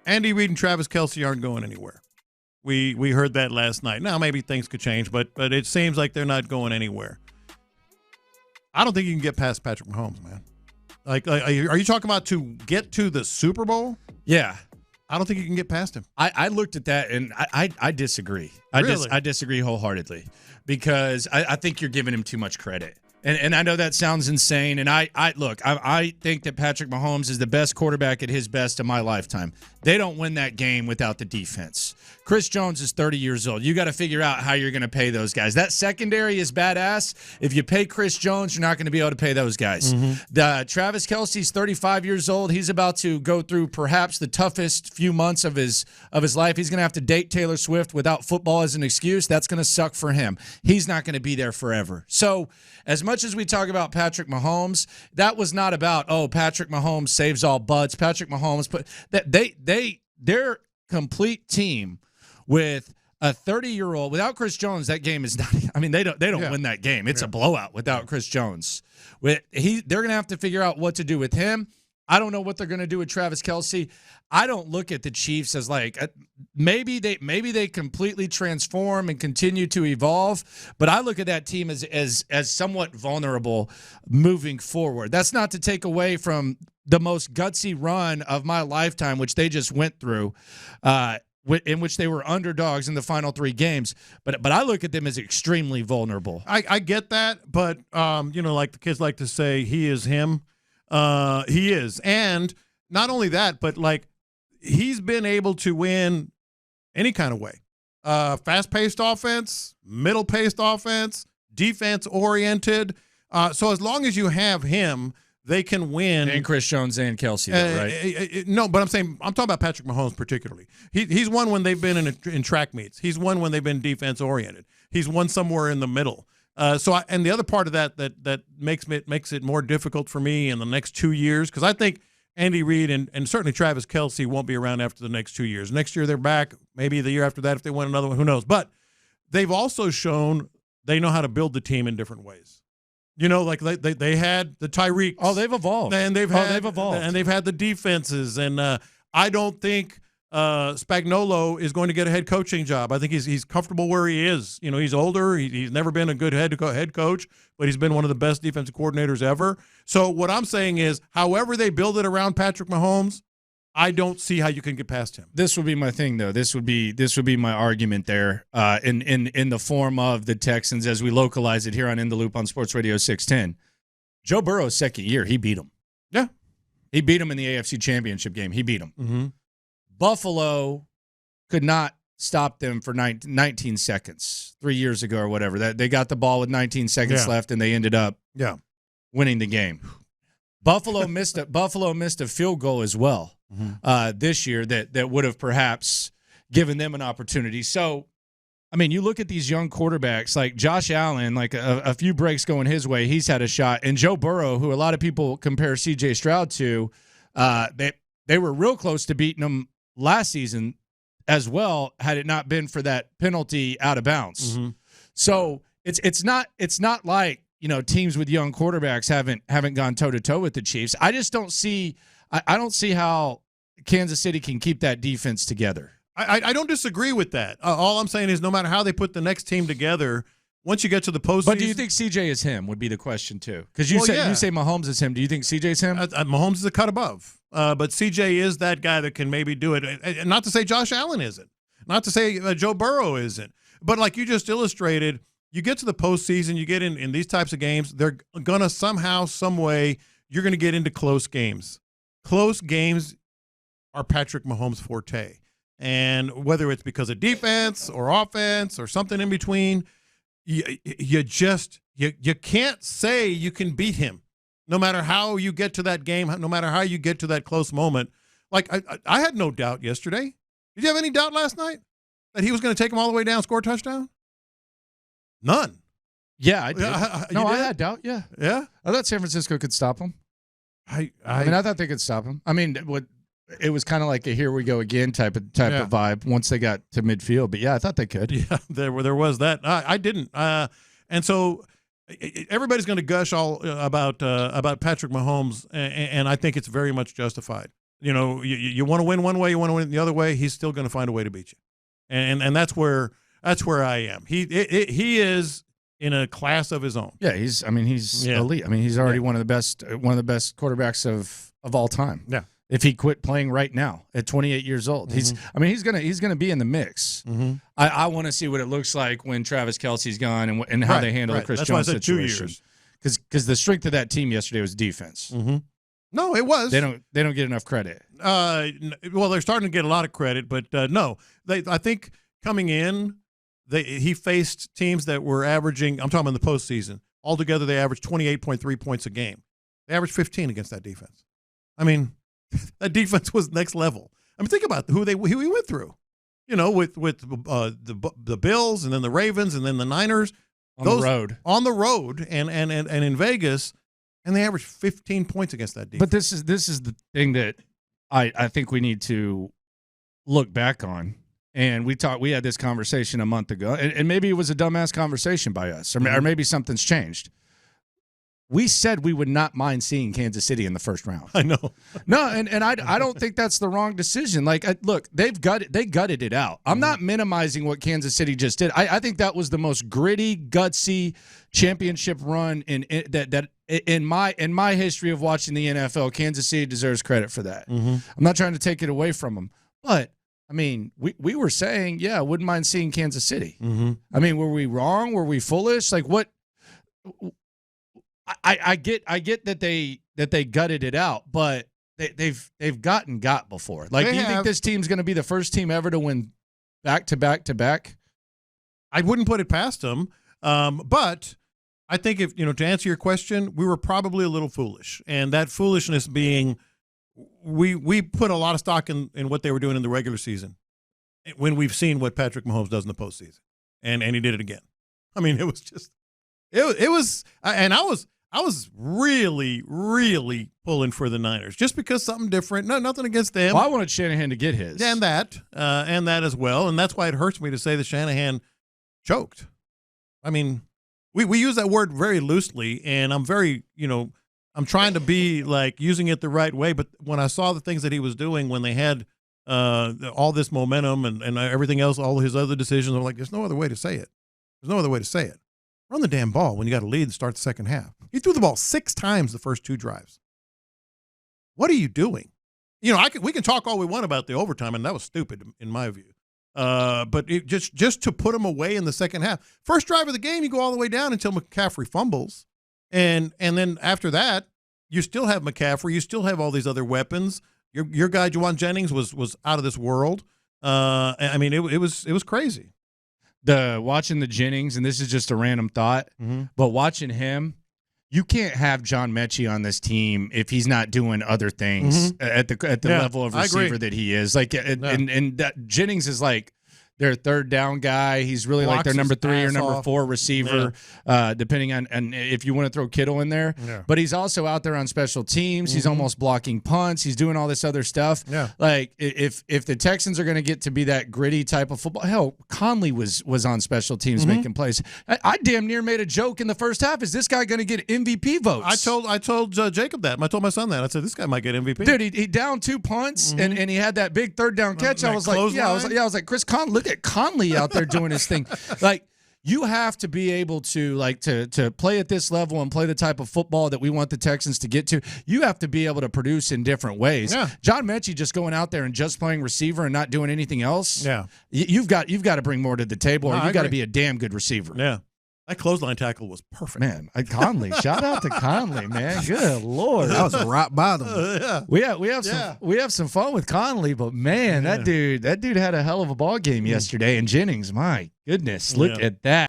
Andy Reid and Travis Kelce aren't going anywhere. We heard that last night. Now, maybe things could change, but it seems like they're not going anywhere. I don't think you can get past Patrick Mahomes, man. Like, are you talking about to get to the Super Bowl? Yeah. I don't think you can get past him. I looked at that, and I disagree. Really? I disagree wholeheartedly because I think you're giving him too much credit. And I know that sounds insane. And I think that Patrick Mahomes is the best quarterback at his best in my lifetime. They don't win that game without the defense. Chris Jones is 30 years old. You got to figure out how you're going to pay those guys. That secondary is badass. If you pay Chris Jones, you're not going to be able to pay those guys. Travis Kelce's 35 years old. He's about to go through perhaps the toughest few months of his life. He's going to have to date Taylor Swift without football as an excuse. That's going to suck for him. He's not going to be there forever. So as much as we talk about Patrick Mahomes, that was not about, Patrick Mahomes saves all butts. Patrick Mahomes, but their complete team with a 30-year-old without Chris Jones, that game is not. I mean, they don't win that game. It's a blowout without Chris Jones. They're going to have to figure out what to do with him. I don't know what they're going to do with Travis Kelce. I don't look at the Chiefs as like maybe they completely transform and continue to evolve, but I look at that team as somewhat vulnerable moving forward. That's not to take away from the most gutsy run of my lifetime, which they just went through, in which they were underdogs in the final 3 games. But I look at them as extremely vulnerable. I get that, but like the kids like to say, he is him. He is. And not only that, but like he's been able to win any kind of way. Fast-paced offense, middle-paced offense, defense-oriented. So as long as you have him, they can win. And Chris Jones and Kelce, right? No, but I'm talking about Patrick Mahomes particularly. He's won when they've been in track meets. He's won when they've been defense-oriented. He's won somewhere in the middle. And the other part of that makes it more difficult for me in the next 2 years, because I think Andy Reid and certainly Travis Kelce won't be around after the next 2 years. Next year they're back. Maybe the year after that if they win another one, who knows? But they've also shown they know how to build the team in different ways. Like they had the Tyreek. Oh, they've evolved. And they've had the defenses. And I don't think Spagnuolo is going to get a head coaching job. I think he's comfortable where he is. He's older. He's never been a good head coach, but he's been one of the best defensive coordinators ever. So what I'm saying is, however they build it around Patrick Mahomes, I don't see how you can get past him. This would be my thing, though. This would be my argument there in the form of the Texans as we localize it here on In the Loop on Sports Radio 610. Joe Burrow's second year, he beat him. Yeah. He beat him in the AFC Championship game. He beat him. Mm-hmm. Buffalo could not stop them for 19 seconds 3 years ago or whatever. They got the ball with 19 seconds left, and they ended up winning the game. Buffalo missed a field goal as well this year that would have perhaps given them an opportunity. So, I mean, you look at these young quarterbacks like Josh Allen, like a few breaks going his way, he's had a shot. And Joe Burrow, who a lot of people compare C.J. Stroud to, they were real close to beating him last season as well, had it not been for that penalty out of bounds. Mm-hmm. So it's not like teams with young quarterbacks haven't gone toe to toe with the Chiefs. I just don't see I don't see how Kansas City can keep that defense together. I don't disagree with that. All I'm saying is no matter how they put the next team together, once you get to the postseason. But do you think CJ is him would be the question too? Because you say Mahomes is him. Do you think CJ's him? Mahomes is a cut above. But CJ is that guy that can maybe do it. And not to say Josh Allen isn't. Not to say Joe Burrow isn't. But like you just illustrated, you get to the postseason, you get in these types of games, they're going to somehow, some way, you're going to get into close games. Close games are Patrick Mahomes' forte. And whether it's because of defense or offense or something in between, you can't say you can beat him. No matter how you get to that game, no matter how you get to that close moment. Like, I had no doubt yesterday. Did you have any doubt last night that he was going to take him all the way down, score a touchdown? None. Yeah, I did. I had doubt, yeah. Yeah? I thought San Francisco could stop him. I thought they could stop him. I mean, it was kind of like a here we go again type of vibe once they got to midfield. But, yeah, I thought they could. Yeah, there was that. I didn't. And so everybody's going to gush all about Patrick Mahomes, and I think it's very much justified. You want to win one way, you want to win the other way. He's still going to find a way to beat you, and that's where I am. He is in a class of his own. Yeah, he's elite. I mean, he's already one of the best quarterbacks of all time. Yeah. If he quit playing right now at 28 years old, he's gonna be in the mix. Mm-hmm. I want to see what it looks like when Travis Kelce's gone and how they handle the Chris Jones situation. 2 years. Because the strength of that team yesterday was defense. Mm-hmm. No, it was. They don't get enough credit. Well, they're starting to get a lot of credit, but no, I think coming in, he faced teams that were averaging. I'm talking about in the postseason. Altogether, they averaged 28.3 points a game. They averaged 15 against that defense. I mean, that defense was next level. I mean, think about who he went through. With the Bills and then the Ravens and then the Niners on the road and in Vegas, and they averaged 15 points against that defense. But this is the thing that I think we need to look back on. And we had this conversation a month ago, and maybe it was a dumbass conversation by us, or maybe something's changed. We said we would not mind seeing Kansas City in the first round. I know. No, and I don't think that's the wrong decision. Like, look, they gutted it out. I'm not minimizing what Kansas City just did. I think that was the most gritty, gutsy championship run in my history of watching the NFL. Kansas City deserves credit for that. Mm-hmm. I'm not trying to take it away from them, but I mean, we were saying, yeah, I wouldn't mind seeing Kansas City. Mm-hmm. I mean, were we wrong? Were we foolish? Like, what? I get that they gutted it out, but they've got before. Like, do you think this team's going to be the first team ever to win back to back? I wouldn't put it past them, but I think if to answer your question, we were probably a little foolish, and that foolishness being we put a lot of stock in what they were doing in the regular season when we've seen what Patrick Mahomes does in the postseason, and he did it again. I mean, it was just it was, and I was really, really pulling for the Niners just because something different. No, nothing against them. Well, I wanted Shanahan to get his. And that as well. And that's why it hurts me to say that Shanahan choked. I mean, we use that word very loosely, and I'm very, I'm trying to be like using it the right way. But when I saw the things that he was doing when they had all this momentum and everything else, all his other decisions, I'm like, there's no other way to say it. There's no other way to say it. Run the damn ball when you got a lead to start the second half. He threw the ball 6 times the first 2 drives. What are you doing? We can talk all we want about the overtime, and that was stupid in my view. But just to put him away in the second half. First drive of the game, you go all the way down until McCaffrey fumbles. And then after that, you still have McCaffrey. You still have all these other weapons. Your guy, Juwan Jennings, was out of this world. I mean, it was crazy. Watching the Jennings, and this is just a random thought, but watching him, you can't have John Mechie on this team if he's not doing other things at the level of receiver that he is. Like, and that Jennings is like their third down guy. He's really like their number 3 or number 4 receiver, depending on if you want to throw Kittle in there. Yeah. But he's also out there on special teams. He's almost blocking punts. He's doing all this other stuff. Yeah. Like, if the Texans are going to get to be that gritty type of football, hell, Conley was on special teams making plays. I damn near made a joke in the first half. Is this guy going to get MVP votes? I told Jacob that. I told my son that. I said, this guy might get MVP. Dude, he downed 2 punts and he had that big third down catch. I was like, Chris Conley, look at Conley out there doing his thing. Like, you have to be able to to play at this level and play the type of football that we want the Texans to get to. You have to be able to produce in different ways. Yeah. John Mechie just going out there and just playing receiver and not doing anything else. Yeah. You've got to bring more to the table, or you've got to be a damn good receiver. Yeah. That clothesline tackle was perfect. Man, Conley. Shout out to Conley, man. Good Lord. That was rock bottom. Yeah. We have some fun with Conley, but man, that dude had a hell of a ball game yesterday. And Jennings, my goodness, look at that.